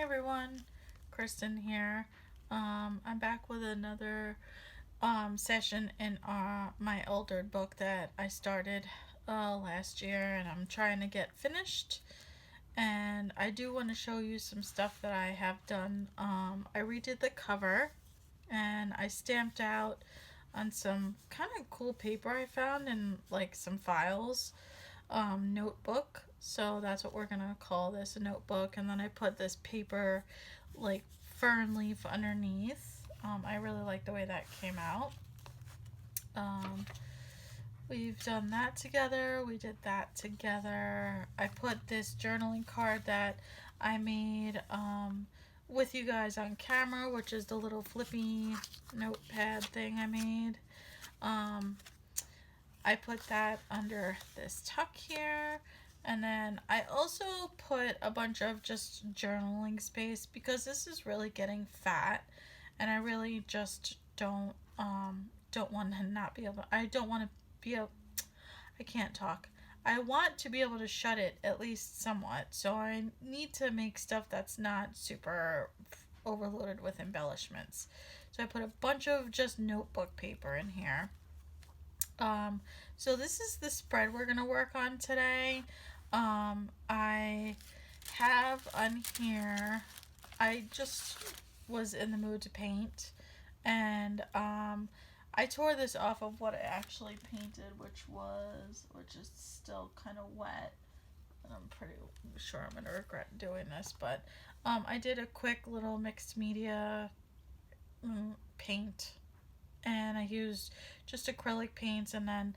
everyone, Kristen here. I'm back with another session in my altered book that I started last year, and I'm trying to get finished. And I do want to show you some stuff that I have done. I redid the cover, and I stamped out on some kind of cool paper I found in like some files notebook. So that's what we're gonna call this, a notebook. And then I put this paper like fern leaf underneath. I really like the way that came out. Um, we've done that together. We did that together. I put this journaling card that I made with you guys on camera, which is the little flippy notepad thing I made. Um, I put that under this tuck here. And then I also put a bunch of just journaling space because this is really getting fat, and I really just don't want to not be able. I don't want to be able. I can't talk. I want to be able to shut it at least somewhat. So I need to make stuff that's not super overloaded with embellishments. So I put a bunch of just notebook paper in here. So this is the spread we're gonna work on today. I have on here, I just was in the mood to paint, and I tore this off of what I actually painted, which is still kind of wet, and I'm pretty sure I'm gonna regret doing this, but I did a quick little mixed media paint, and I used just acrylic paints and then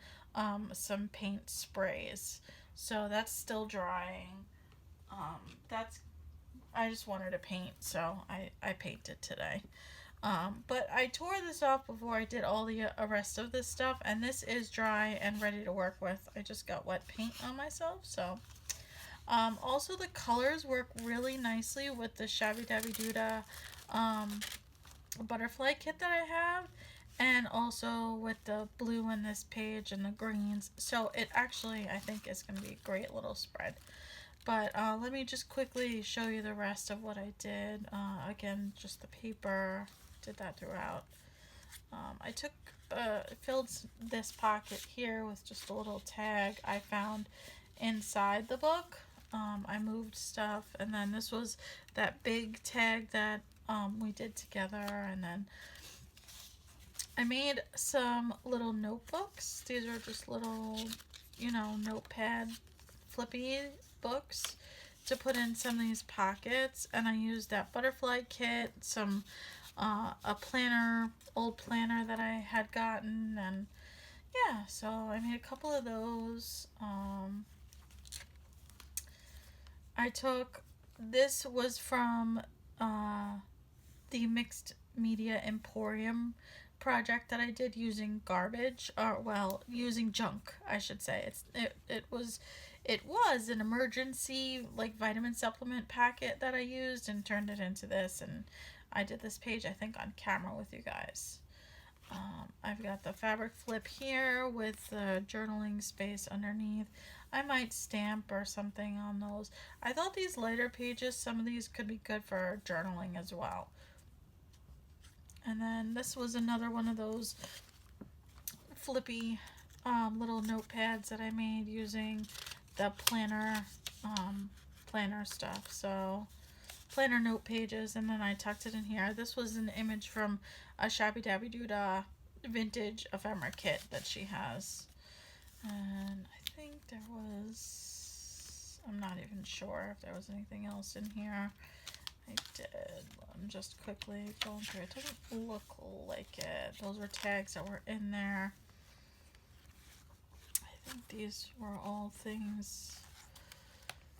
some paint sprays. So that's still drying. That's I just wanted to paint, so I painted today. But I tore this off before I did all the rest of this stuff, and this is dry and ready to work with. I just got wet paint on myself, so. Also, the colors work really nicely with the Shabbydabbydoodah butterfly kit that I have, and also with the blue in this page and the greens. So it actually, I think, is going to be a great little spread. But let me just quickly show you the rest of what I did. Again, just the paper, did that throughout. I filled this pocket here with just a little tag I found inside the book. I moved stuff, and then this was that big tag that we did together, and then I made some little notebooks. These are just little, notepad flippy books to put in some of these pockets, and I used that butterfly kit, some a planner, old planner that I had gotten, and yeah, so I made a couple of those. This was from the Mixed Media Emporium project that I did using garbage, or well, using junk, I should say. It was an emergency like vitamin supplement packet that I used and turned it into this, and I did this page I think on camera with you guys. I've got the fabric flip here with the journaling space underneath. I might stamp or something on those. I thought these lighter pages, some of these could be good for journaling as well. And then this was another one of those flippy little notepads that I made using the planner stuff. So planner note pages, and then I tucked it in here. This was an image from a Shabbydabbydoodah vintage ephemera kit that she has. And I think I'm not even sure if there was anything else in here. I did. I'm just quickly going through. It doesn't look like it. Those were tags that were in there. I think these were all things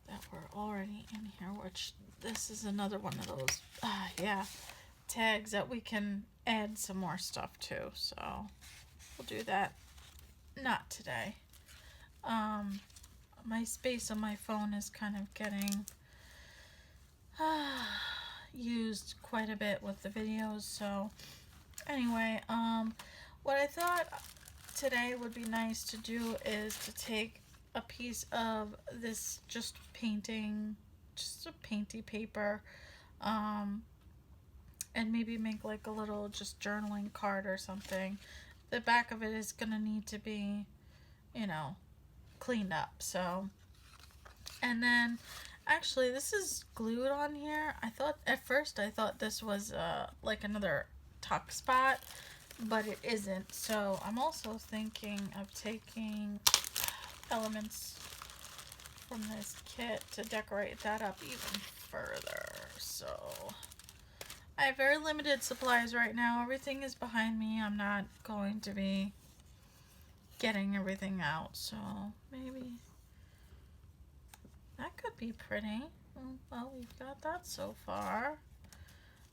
that were already in here, which this is another one of those, tags that we can add some more stuff to. So we'll do that. Not today. My space on my phone is kind of getting used quite a bit with the videos. So anyway, what I thought today would be nice to do is to take a piece of this just a painty paper, And maybe make like a little just journaling card or something. The back of it is gonna need to be, you know, cleaned up. So, and then actually this is glued on here. I thought at first this was like another tuck spot, but it isn't. So I'm also thinking of taking elements from this kit to decorate that up even further. So I have very limited supplies right now. Everything is behind me. I'm not going to be getting everything out. So maybe that could be pretty. Well, we've got that so far.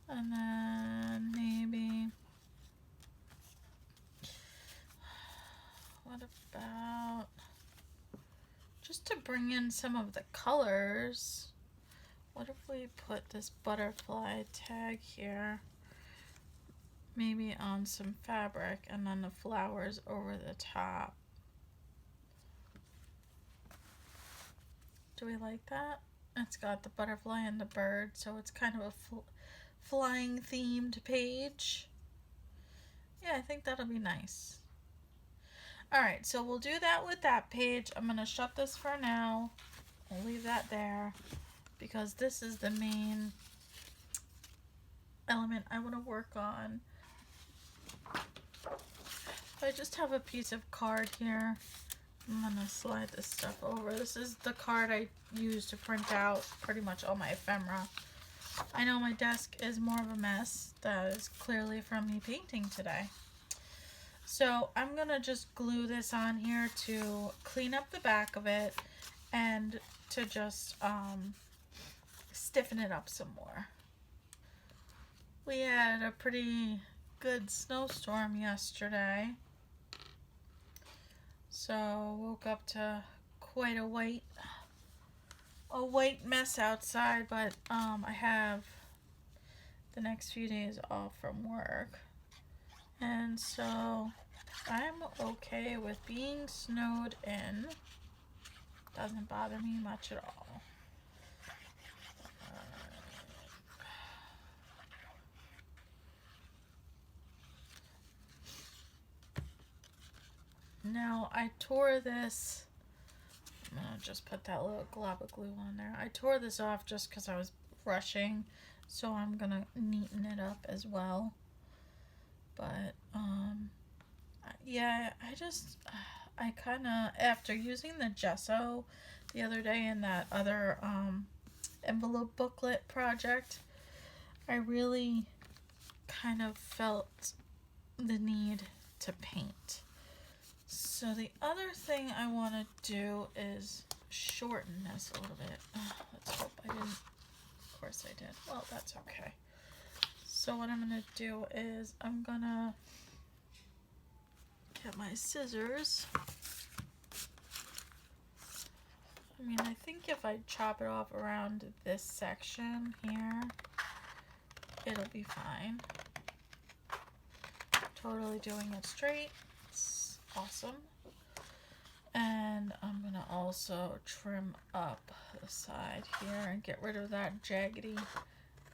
And then maybe, what about just to bring in some of the colors? What if we put this butterfly tag here, maybe on some fabric, and then the flowers over the top? Do we like that? It's got the butterfly and the bird, so it's kind of a flying themed page. Yeah, I think that'll be nice. Alright, so we'll do that with that page. I'm going to shut this for now. I'll leave that there because this is the main element I want to work on. I just have a piece of card here. I'm going to slide this stuff over. This is the card I use to print out pretty much all my ephemera. I know my desk is more of a mess. That is clearly from me painting today. So I'm going to just glue this on here to clean up the back of it and to just stiffen it up some more. We had a pretty good snowstorm yesterday. So woke up to quite a white mess outside, but I have the next few days off from work. And so I'm okay with being snowed in. Doesn't bother me much at all. Now I tore this. I'm gonna just put that little glob of glue on there. I tore this off just because I was rushing, so I'm gonna neaten it up as well. But yeah, I kind of, after using the gesso the other day in that other envelope booklet project, I really kind of felt the need to paint. So the other thing I want to do is shorten this a little bit. Let's hope I didn't. Of course I did. Well, that's okay. So what I'm going to do is I'm going to get my scissors. I mean, I think if I chop it off around this section here, it'll be fine. Totally doing it straight. It's awesome. And I'm going to also trim up the side here and get rid of that jaggedy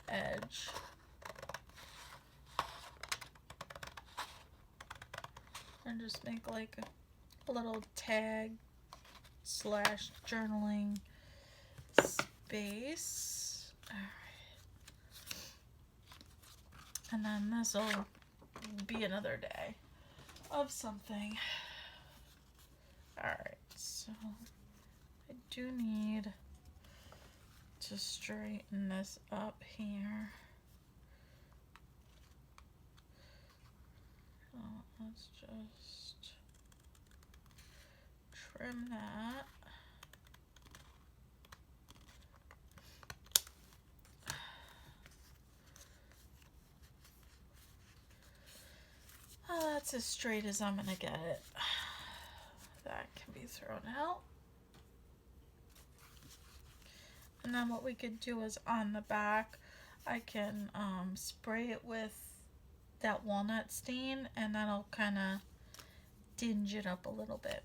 edge. And just make like a little tag / journaling space. Alright. And then this will be another day of something. Alright, so I do need to straighten this up here. So let's just trim that. Oh, that's as straight as I'm gonna get it. That can be thrown out. And then what we could do is on the back, I can spray it with that walnut stain, and that'll kind of dinge it up a little bit.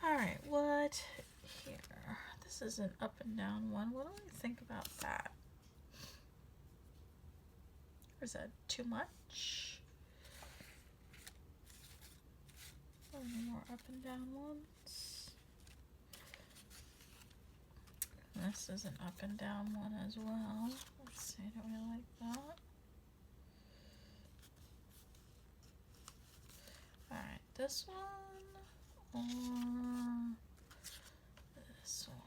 Alright, what here? This is an up and down one. What do we think about that? Or is that too much? Any more up and down ones? This is an up and down one as well. Let's see, do we like that? Alright, this one or this one?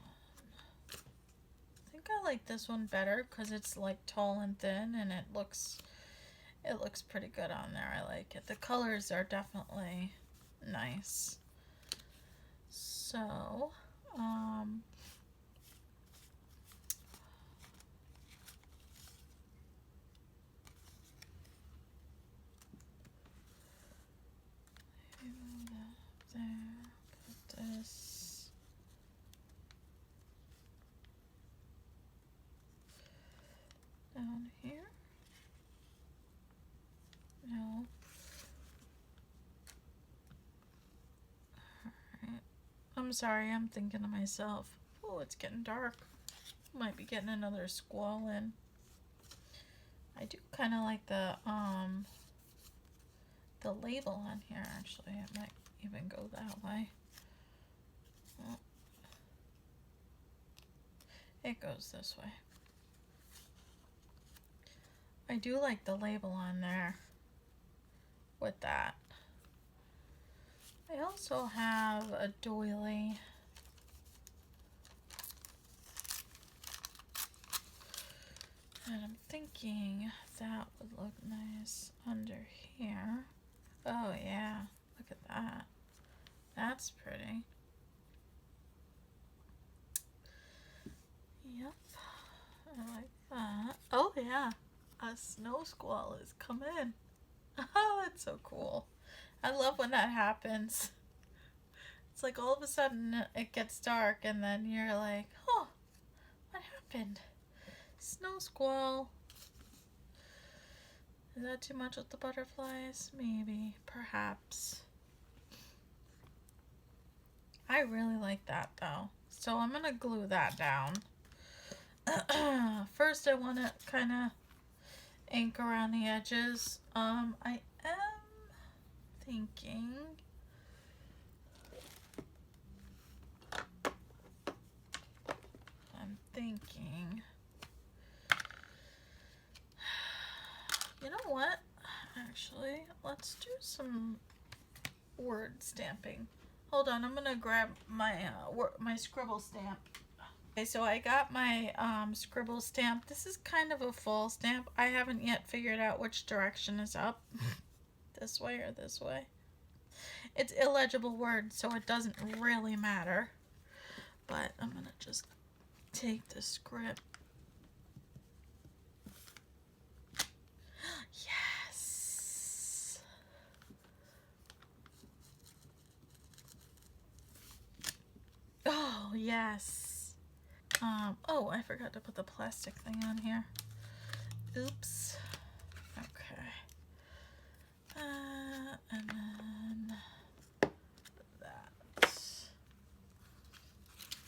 I think I like this one better because it's like tall and thin and it looks pretty good on there. I like it. The colors are definitely nice. So, there, put this down here. No. Alright. I'm sorry, I'm thinking to myself, oh, it's getting dark. Might be getting another squall in. I do kind of like the label on here, actually. It might even go that way. Oh. It goes this way. I do like the label on there with that. I also have a doily. And I'm thinking that would look nice under here. Oh yeah, look at that. That's pretty. Yep, I like that. Oh yeah, a snow squall is coming. Oh, that's so cool. I love when that happens. It's like all of a sudden it gets dark and then you're like, oh, what happened? Snow squall. Is that too much with the butterflies? Maybe, perhaps. I really like that though. So I'm gonna glue that down. First I want to kind of ink around the edges. I am thinking you know what, actually let's do some word stamping. Hold on, I'm gonna grab my my scribble stamp. Okay, so I got my scribble stamp. This is kind of a fall stamp. I haven't yet figured out which direction is up. This way or this way. It's illegible words, so it doesn't really matter. But I'm gonna just take the script. Yes. Oh, yes. Oh, I forgot to put the plastic thing on here. Oops. Okay. And then that.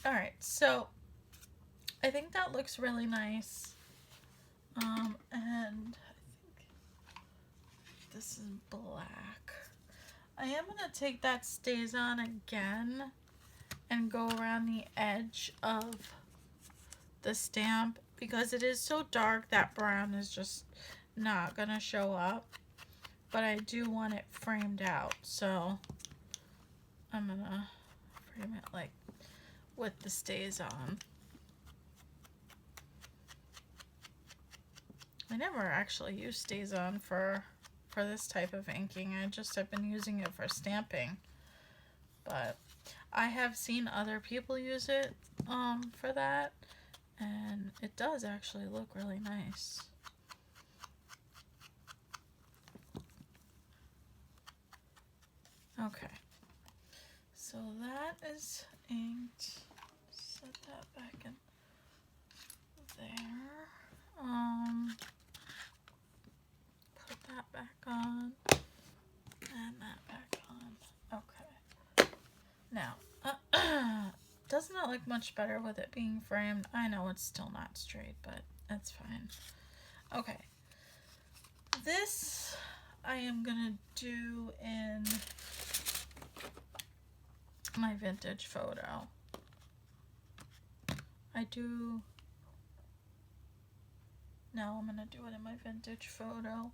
Alright, so I think that looks really nice. And I think this is black. I am going to take that Stays On again and go around the edge of the stamp because it is so dark that brown is just not going to show up. But I do want it framed out, so I'm going to frame it like with the Stays On. I never actually used Stays On for this type of inking. I just have been using it for stamping. But I have seen other people use it for that, and it does actually look really nice. Okay, so that is inked. Set that back in there. Put that back on and that back on. Okay. Now, doesn't it look much better with it being framed? I know it's still not straight, but that's fine. Okay. this I am gonna do in my vintage photo. No, I'm gonna do it in my vintage photo.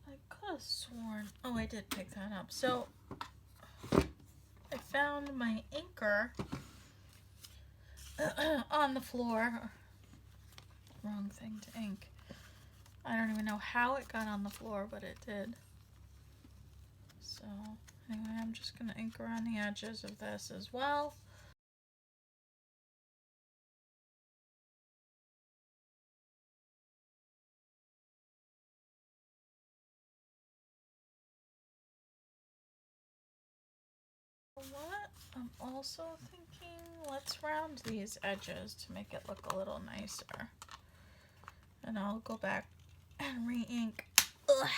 I could have sworn, oh, I did pick that up. So I found my inker on the floor. Wrong thing to ink. I don't even know how it got on the floor, but it did. So anyway, I'm just gonna ink around the edges of this as well. What I'm also thinking, let's round these edges to make it look a little nicer. And I'll go back and re-ink. Ugh.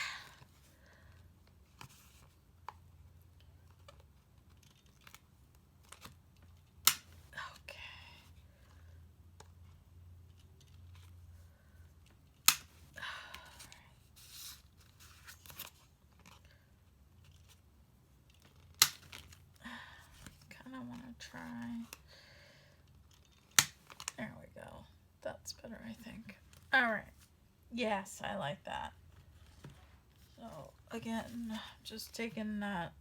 I want to try. There we go. That's better, I think. All right. Yes, I like that. So again, just taking that.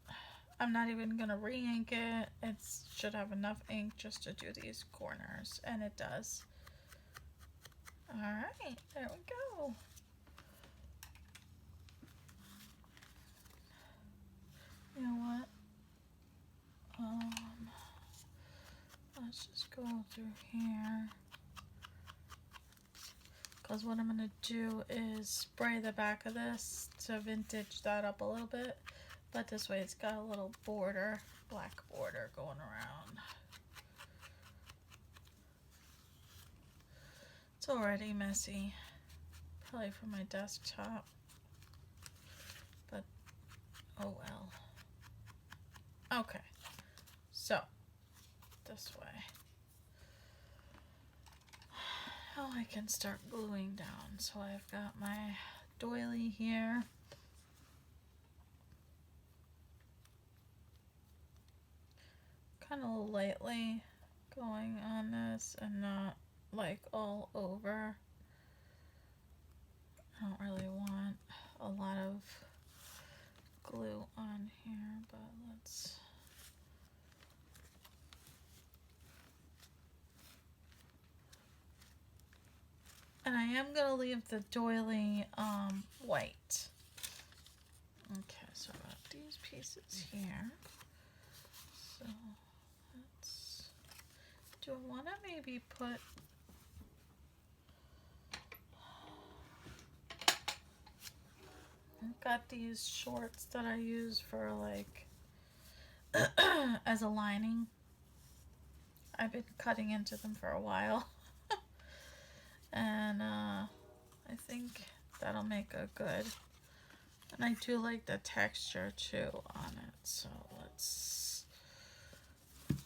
I'm not even gonna re-ink it. It should have enough ink just to do these corners, and it does. All right, there we go. You know what? Let's just go through here, because what I'm going to do is spray the back of this to vintage that up a little bit, but this way it's got a little border, black border going around. It's already messy, probably for my desktop, but oh well. Okay, so this way. Now I can start gluing down. So I've got my doily here. Kind of lightly going on this and not like all over. I don't really want a lot of glue on here, but let's... And I am going to leave the doily white. Okay, so I've got these pieces here. So let's... Do I want to maybe put... I've got these shorts that I use for like as a lining. I've been cutting into them for a while. And I think that'll make a good, and I do like the texture too on it, so let's, okay,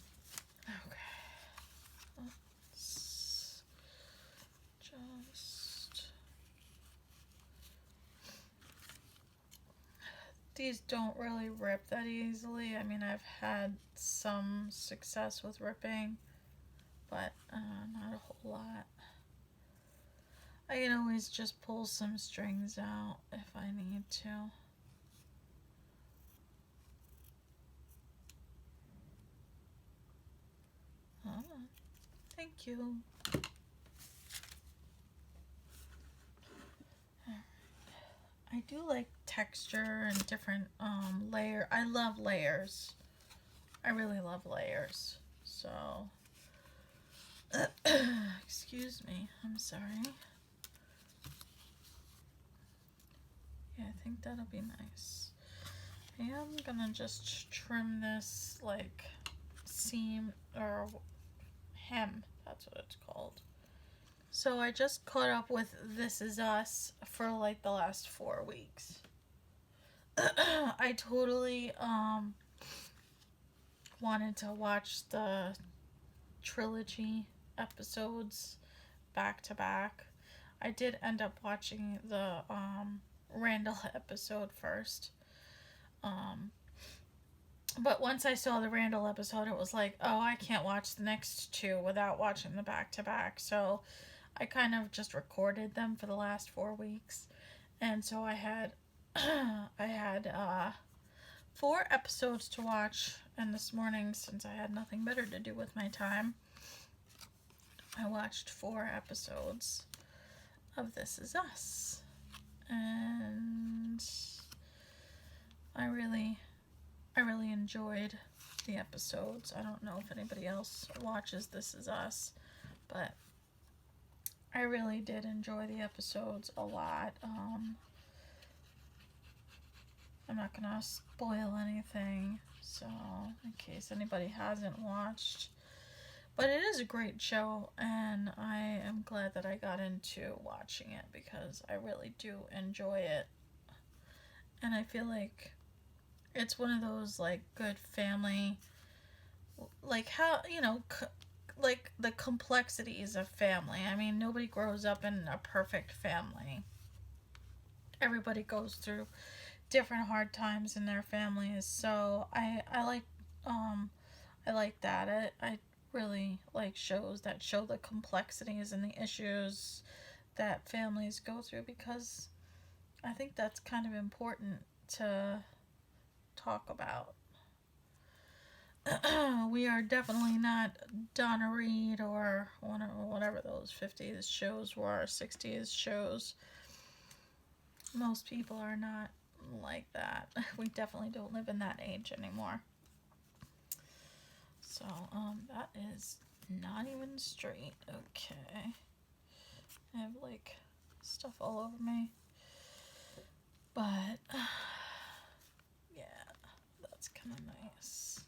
let's just, these don't really rip that easily. I mean, I've had some success with ripping, but not a whole lot. I can always just pull some strings out if I need to. Oh, thank you. I do like texture and different layer. I love layers. I really love layers. So, excuse me. I'm sorry. Yeah, I think that'll be nice. I am gonna just trim this like seam or hem, that's what it's called. So I just caught up with This Is Us for like the last 4 weeks. I totally wanted to watch the trilogy episodes back to back. I did end up watching the Randall episode first. Um, but once I saw the Randall episode, it was like, oh, I can't watch the next two without watching the back to back. So I kind of just recorded them for the last 4 weeks, and so I had I had 4 episodes to watch. And this morning, since I had nothing better to do with my time, I watched 4 episodes of This Is Us, and I really enjoyed the episodes. I don't know if anybody else watches This Is Us, but I really did enjoy the episodes a lot. I'm not gonna spoil anything, so in case anybody hasn't watched. But it is a great show, and I am glad that I got into watching it because I really do enjoy it. And I feel like it's one of those, like, good family, like, how, like the complexities of family. I mean, nobody grows up in a perfect family. Everybody goes through different hard times in their families. So I like that. I really like shows that show the complexities and the issues that families go through, because I think that's kind of important to talk about. We are definitely not Donna Reed or whatever those 50s shows were, 60s shows. Most people are not like that. We definitely don't live in that age anymore. So, that is not even straight. Okay. I have, like, stuff all over me. But, yeah, that's kind of nice.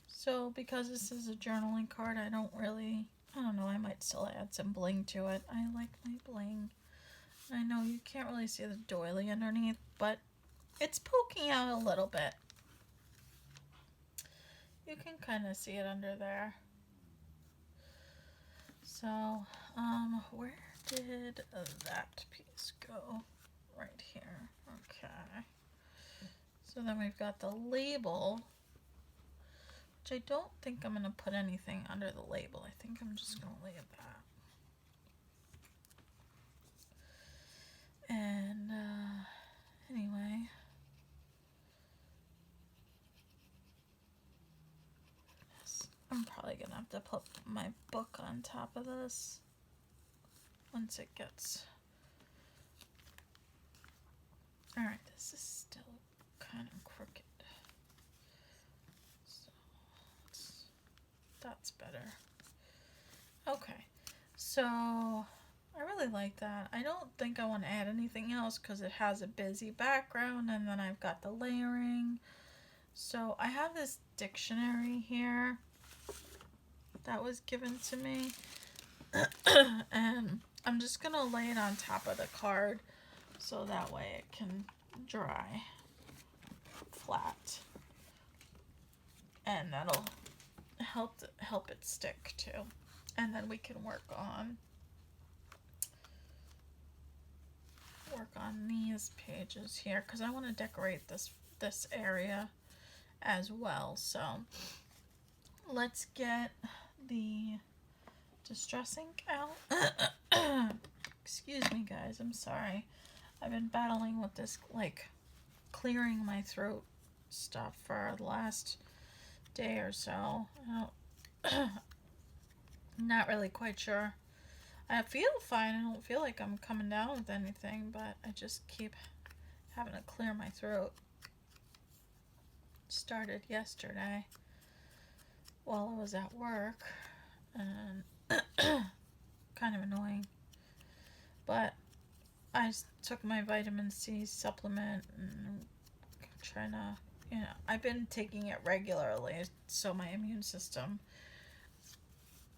So, because this is a journaling card, I don't know, I might still add some bling to it. I like my bling. I know you can't really see the doily underneath, but it's poking out a little bit. You can kind of see it under there. So, where did that piece go? Right here. Okay. So then we've got the label, which I don't think I'm going to put anything under the label. I think I'm just going to leave that. And, anyway. I'm probably going to have to put my book on top of this once it gets... Alright, this is still kind of crooked. So, that's better. Okay, so I really like that. I don't think I want to add anything else because it has a busy background, and then I've got the layering. So I have this dictionary here that was given to me, and I'm just going to lay it on top of the card so that way it can dry flat, and that'll help it stick too. And then we can work on these pages here, because I want to decorate this area as well. So let's get the distress ink out. Excuse me, guys, I'm sorry. I've been battling with this, like, clearing my throat stuff for the last day or so. Not really quite sure. I feel fine. I don't feel like I'm coming down with anything, but I just keep having to clear my throat. Started yesterday while I was at work, and kind of annoying. But I took my vitamin C supplement, and I'm trying to, I've been taking it regularly, so my immune system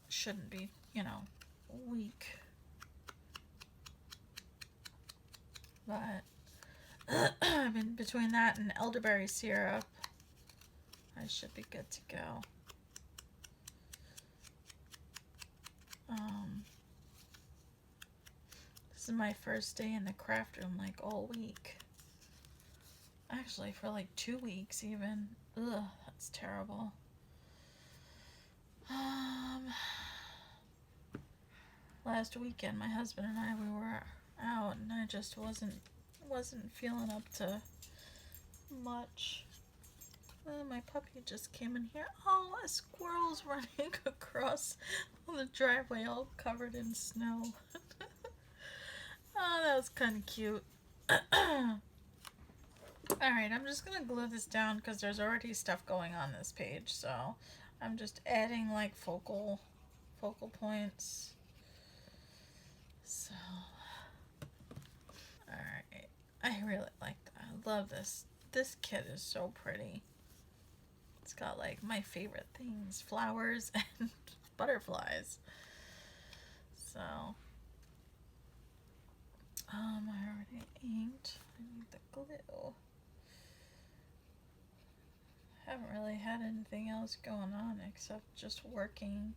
shouldn't be, weak. But I've been between that and elderberry syrup, I should be good to go. This is my first day in the craft room, like, all week. Actually, for like 2 weeks even. Ugh, that's terrible. Last weekend, my husband and I, we were out, and I just wasn't feeling up to much. My puppy just came in here. Oh, a squirrel's running across the driveway, all covered in snow. Oh, that was kind of cute. Alright, I'm just going to glue this down because there's already stuff going on this page, so I'm just adding like focal points. So, alright, I really like that. I love this. This kit is so pretty. It's got like my favorite things, flowers and butterflies. So, I already inked. I need the glue. Haven't really had anything else going on except just working.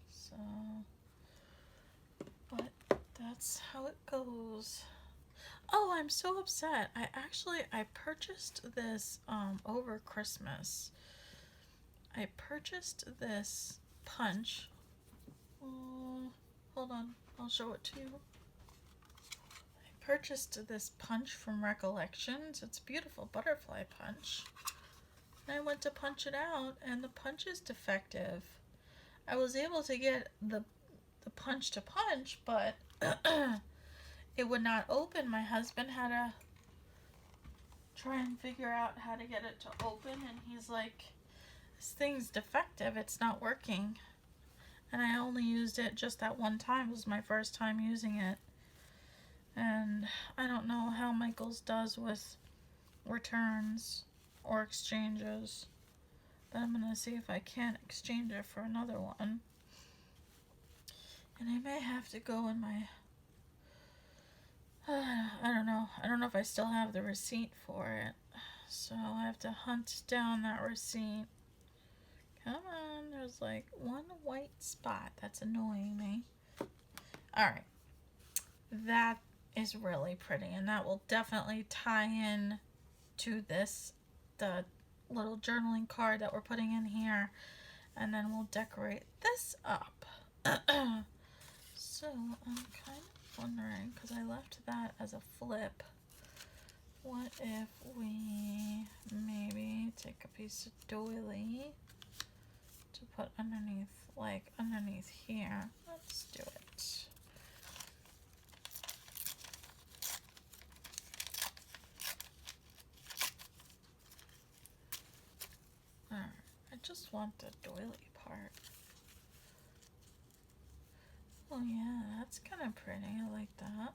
So, but that's how it goes. Oh, I'm so upset. I purchased this over Christmas. I purchased this punch. Hold on, I'll show it to you. I purchased this punch from Recollections. It's a beautiful butterfly punch. And I went to punch it out, and the punch is defective. I was able to get the punch to punch, but it would not open. My husband had to try and figure out how to get it to open, and he's like, this thing's defective, it's not working. And I only used it just that one time. It was my first time using it. And I don't know how Michael's does with returns or exchanges, but I'm gonna see if I can't exchange it for another one. And I may have to go in my I don't know if I still have the receipt for it, so I have to hunt down that receipt. Come on, there's like one white spot that's annoying me. Alright, that is really pretty, and that will definitely tie in to this, the little journaling card that we're putting in here, and then we'll decorate this up. So I'm kind of wondering, because I left that as a flip, what if we maybe take a piece of doily to put underneath, like underneath here. Let's do it. Alright, I just want the doily part. Oh yeah, that's kind of pretty. I like that.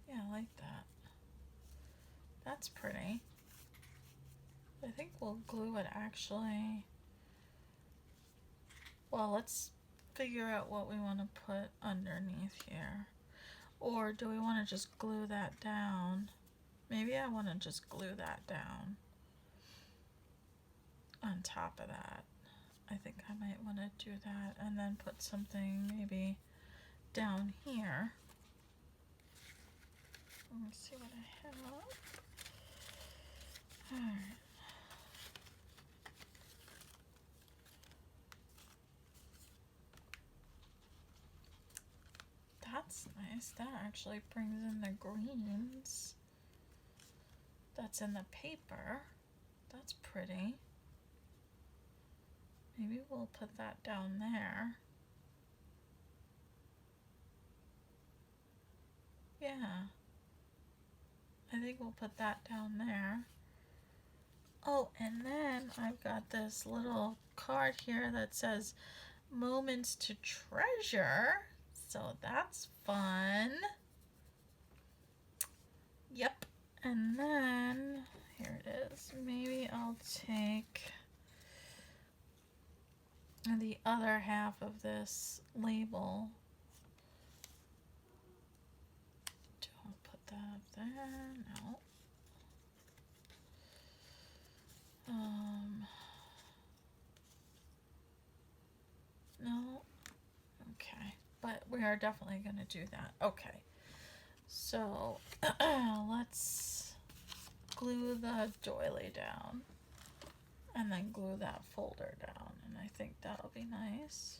Yeah, I like that. That's pretty. I think we'll glue it actually. Well, let's figure out what we want to put underneath here. Or do we want to just glue that down? Maybe I want to just glue that down on top of that. I think I might want to do that and then put something maybe down here. Let's see what I have. Alright. That's nice. That actually brings in the greens that's in the paper. That's pretty. Maybe we'll put that down there. Yeah. I think we'll put that down there. Oh, and then I've got this little card here that says moments to treasure. So that's fun. Yep. And then, here it is. Maybe I'll take the other half of this label. Don't put that up there. No. No. Okay, but we are definitely going to do that. Okay, so let's glue the doily down and then glue that folder down, and I think that'll be nice.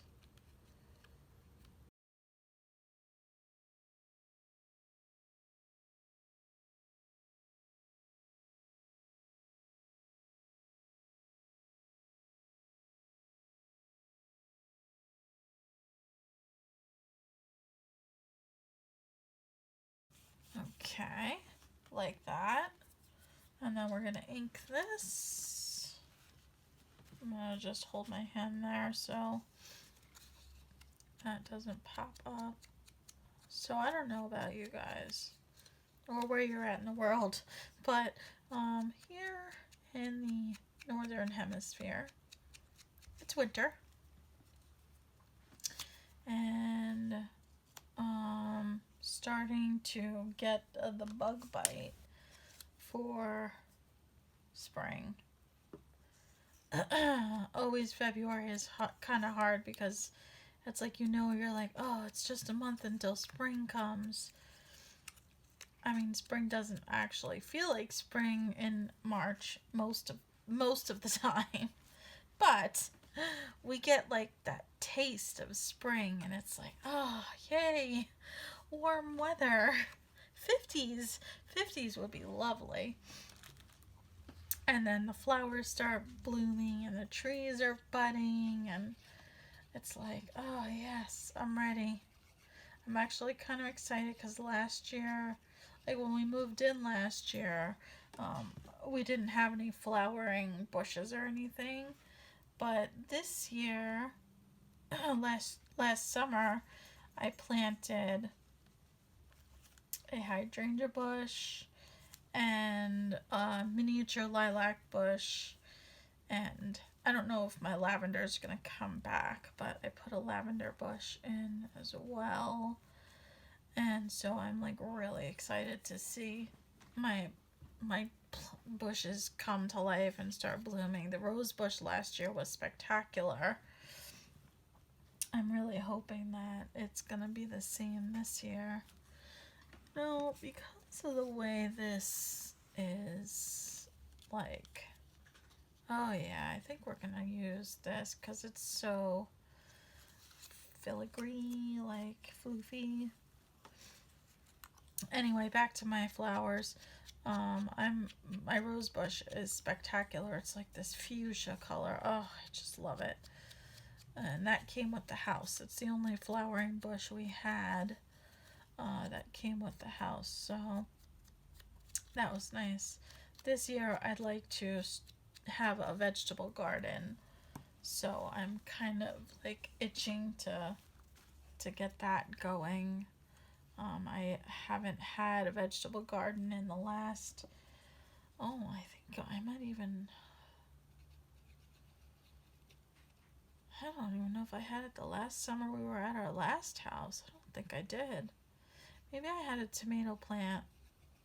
Okay, like that. And then we're going to ink this. I'm going to just hold my hand there so that doesn't pop up. So I don't know about you guys or where you're at in the world, but here in the northern hemisphere, it's winter. And starting to get the bug bite for spring. Always February is kind of hard because it's like, you're like, oh, it's just a month until spring comes. I mean, spring doesn't actually feel like spring in March most of the time, but we get like that taste of spring, and it's like, oh, yay, warm weather. 50s would be lovely. And then the flowers start blooming and the trees are budding, and it's like, oh yes, I'm ready. I'm actually kind of excited because last year, like when we moved in last year, we didn't have any flowering bushes or anything. But this year, last summer, I planted a hydrangea bush and a miniature lilac bush, and I don't know if my lavender is going to come back, but I put a lavender bush in as well. And so I'm like really excited to see my bushes come to life and start blooming. The rose bush last year was spectacular. I'm really hoping that it's gonna be the same this year. No, because of the way this is, like, oh yeah, I think we're gonna use this because it's so filigree, like floofy. Anyway, back to my flowers. My rose bush is spectacular. It's like this fuchsia color. Oh, I just love it. And that came with the house. It's the only flowering bush we had that came with the house. So that was nice. This year I'd like to have a vegetable garden. So I'm kind of like itching to get that going. I haven't had a vegetable garden in the last, I think I might even, I don't even know if I had it the last summer we were at our last house. I don't think I did. Maybe I had a tomato plant.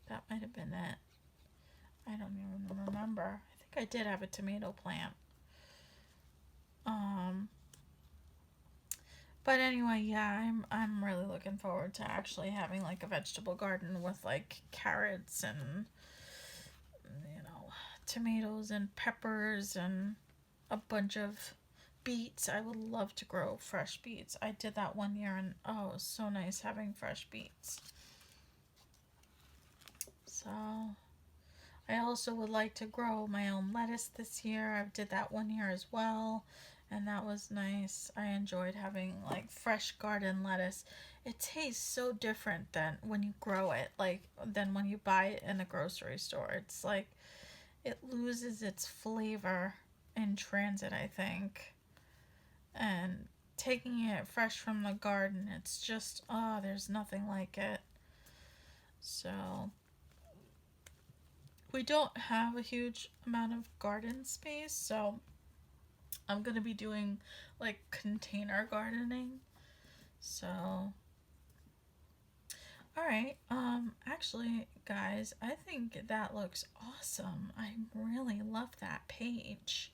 That might have been it. I don't even remember. I think I did have a tomato plant. But anyway, yeah, I'm really looking forward to actually having like a vegetable garden with like carrots and tomatoes and peppers and a bunch of beets. I would love to grow fresh beets. I did that one year, and oh, it was so nice having fresh beets. So I also would like to grow my own lettuce this year. I did that one year as well, and that was nice. I enjoyed having like fresh garden lettuce. It tastes so different than when you grow it, like than when you buy it in the grocery store. It's like it loses its flavor in transit, I think. And taking it fresh from the garden, it's just, oh, there's nothing like it. So we don't have a huge amount of garden space, so I'm gonna be doing like container gardening. So all right, actually guys, I think that looks awesome. I really love that page.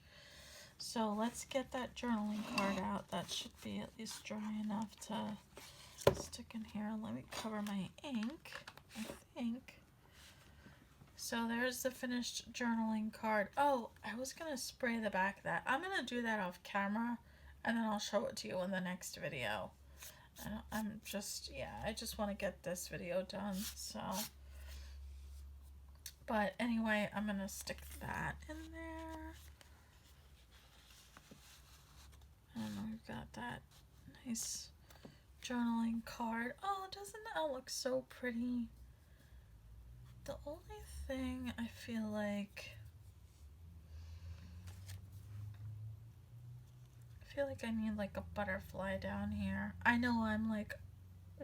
So let's get that journaling card out. That should be at least dry enough to stick in here. Let me cover my ink, I think. So there's the finished journaling card. Oh, I was going to spray the back of that. I'm going to do that off camera, and then I'll show it to you in the next video. I just want to get this video done, so. But anyway, I'm going to stick that in there. And we've got that nice journaling card. Oh, doesn't that look so pretty? The only thing I feel like I need like a butterfly down here. I know I'm like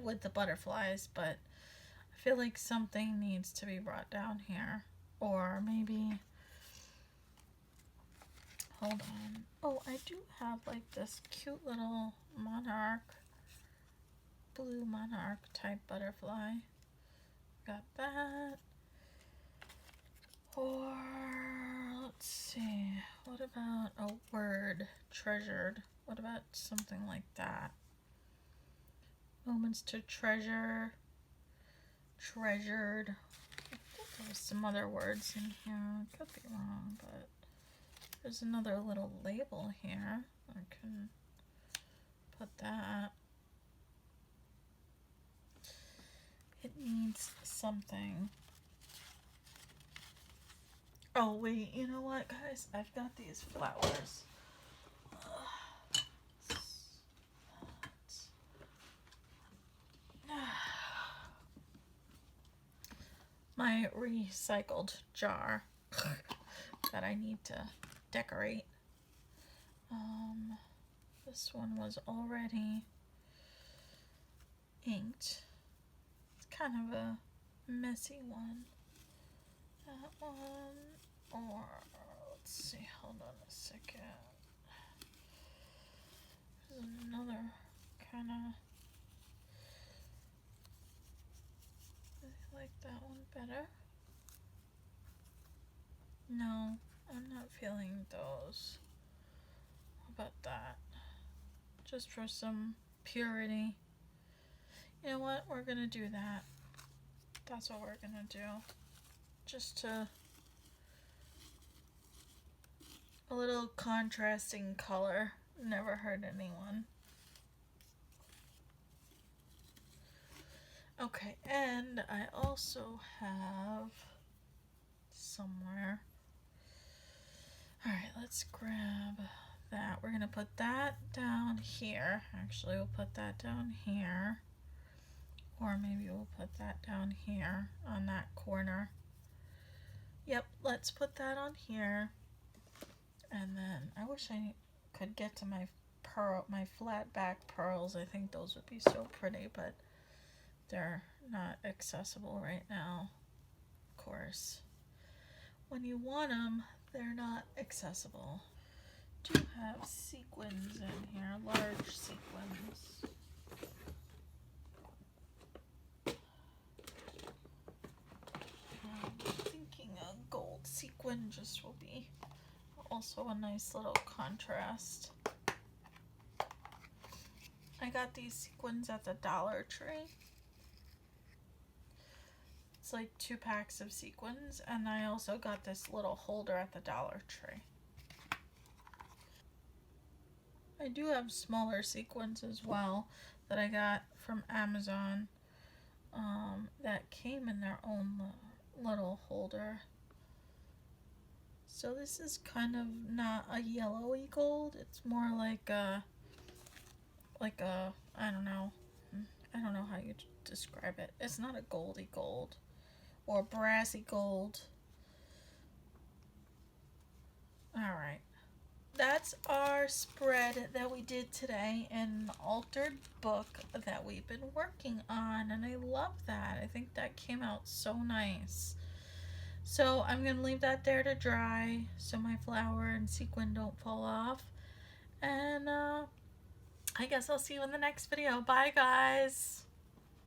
with the butterflies, but I feel like something needs to be brought down here. Or maybe, hold on. Oh, I do have like this cute little monarch, blue monarch type butterfly. Got that. Or, let's see, what about a word, treasured? What about something like that? Moments to treasure, treasured. I think there's some other words in here. I could be wrong, but there's another little label here. I can put that. It needs something. Oh, wait, you know what, guys? I've got these flowers. My recycled jar that I need to decorate. This one was already inked. It's kind of a messy one. That one. Or, let's see, hold on a second. There's another kind of, I like that one better. No, I'm not feeling those. How about that? Just for some purity. You know what? We're gonna do that. That's what we're gonna do. Just to a little contrasting color. Never hurt anyone. Okay, and I also have somewhere. Alright, let's grab that. We're gonna put that down here. Actually, we'll put that down here. Or maybe we'll put that down here on that corner. Yep, let's put that on here. And then I wish I could get to my flat back pearls. I think those would be so pretty, but they're not accessible right now. Of course, when you want them, they're not accessible. Do have sequins in here, large sequins. I'm thinking a gold sequin just will be also a nice little contrast. I got these sequins at the Dollar Tree. It's like 2 packs of sequins, and I also got this little holder at the Dollar Tree. I do have smaller sequins as well that I got from Amazon that came in their own little holder. So this is kind of not a yellowy gold. It's more like a I don't know how you describe it. It's not a goldy gold or brassy gold. Alright. That's our spread that we did today in the altered book that we've been working on, and I love that. I think that came out so nice. So I'm going to leave that there to dry so my flower and sequin don't fall off. And I guess I'll see you in the next video. Bye, guys.